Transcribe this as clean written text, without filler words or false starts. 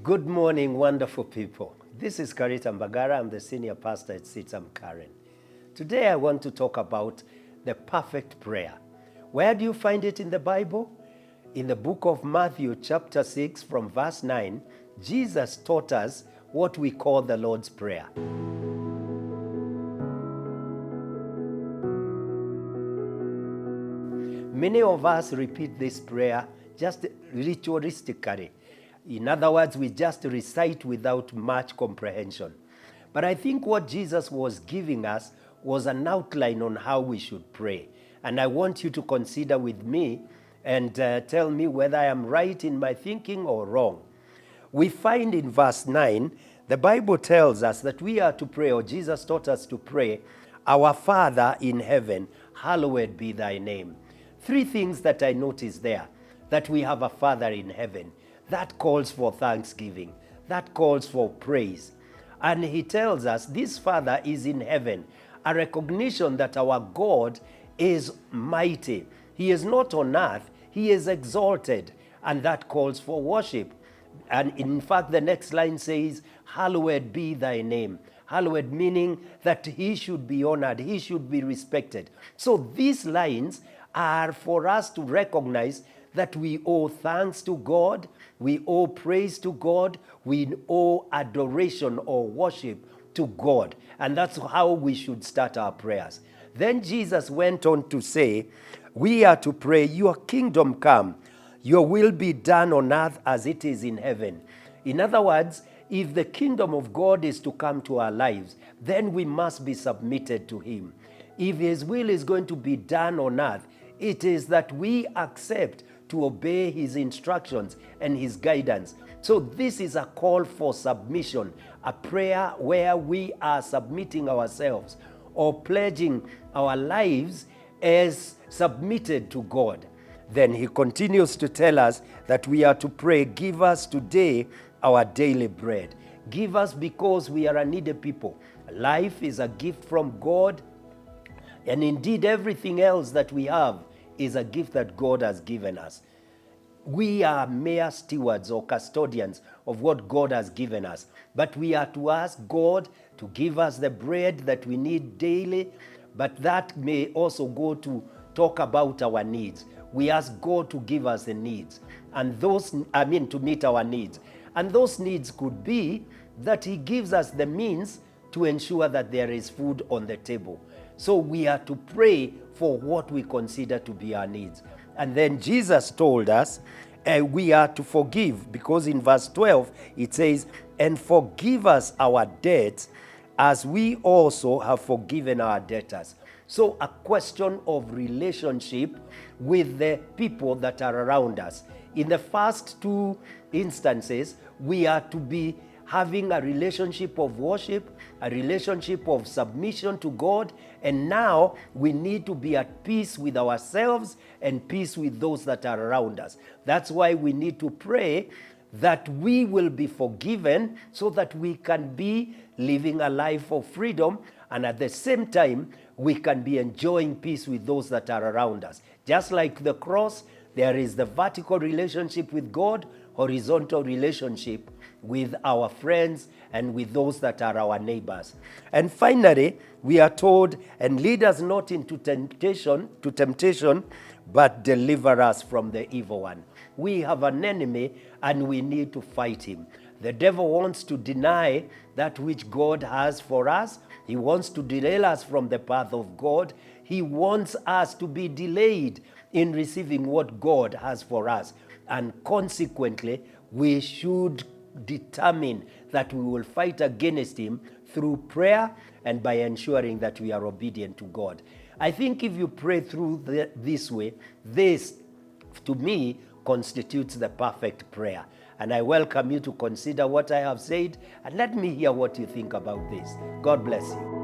Good morning, wonderful people. This is Karita Mbagara. I'm the senior pastor at CITAM Karen. Today I want to talk about the perfect prayer. Where do you find it in the Bible? In the book of Matthew chapter 6 from verse 9, Jesus taught us what we call the Lord's Prayer. Many of us repeat this prayer just ritualistically. In other words, we just recite without much comprehension. But I think what Jesus was giving us was an outline on how we should pray. And I want you to consider with me and tell me whether I am right in my thinking or wrong. We find in verse 9, the Bible tells us that we are to pray, or Jesus taught us to pray, "Our Father in heaven, hallowed be thy name." Three things that I notice there: that we have a Father in heaven. That calls for thanksgiving. That calls for praise. And he tells us this Father is in heaven, a recognition that our God is mighty. He is not on earth. He is exalted. And that calls for worship. And in fact, the next line says, "Hallowed be thy name." Hallowed meaning that he should be honored. He should be respected. So these lines are for us to recognize that we owe thanks to God, we owe praise to God, we owe adoration or worship to God. And that's how we should start our prayers. Then Jesus went on to say, we are to pray, "Your kingdom come, your will be done on earth as it is in heaven." In other words, if the kingdom of God is to come to our lives, then we must be submitted to him. If his will is going to be done on earth, it is that we accept to obey his instructions and his guidance. So this is a call for submission, a prayer where we are submitting ourselves or pledging our lives as submitted to God. Then he continues to tell us that we are to pray, "Give us today our daily bread." Give us because we are a needy people. Life is a gift from God, and indeed everything else that we have is a gift that God has given us. We are mere stewards or custodians of what God has given us. But we are to ask God to give us the bread that we need daily, but that may also go to talk about our needs. We ask God to give us the needs, and to meet our needs. And those needs could be that he gives us the means to ensure that there is food on the table. So we are to pray for what we consider to be our needs. And then Jesus told us we are to forgive, because in verse 12 it says, "And forgive us our debts as we also have forgiven our debtors." So a question of relationship with the people that are around us. In the first two instances, we are to be having a relationship of worship, a relationship of submission to God, and now we need to be at peace with ourselves and peace with those that are around us. That's why we need to pray that we will be forgiven so that we can be living a life of freedom, and at the same time, we can be enjoying peace with those that are around us. Just like the cross, there is the vertical relationship with God, horizontal relationship with our friends and with those that are our neighbors. And finally, we are told, "And lead us not into temptation, but deliver us from the evil one." We have an enemy and we need to fight him. The devil wants to deny that which God has for us. He wants to derail us from the path of God. He wants us to be delayed in receiving what God has for us. And consequently, we should determine that we will fight against him through prayer and by ensuring that we are obedient to God. I think if you pray through this way, this, to me, constitutes the perfect prayer. And I welcome you to consider what I have said, and let me hear what you think about this. God bless you.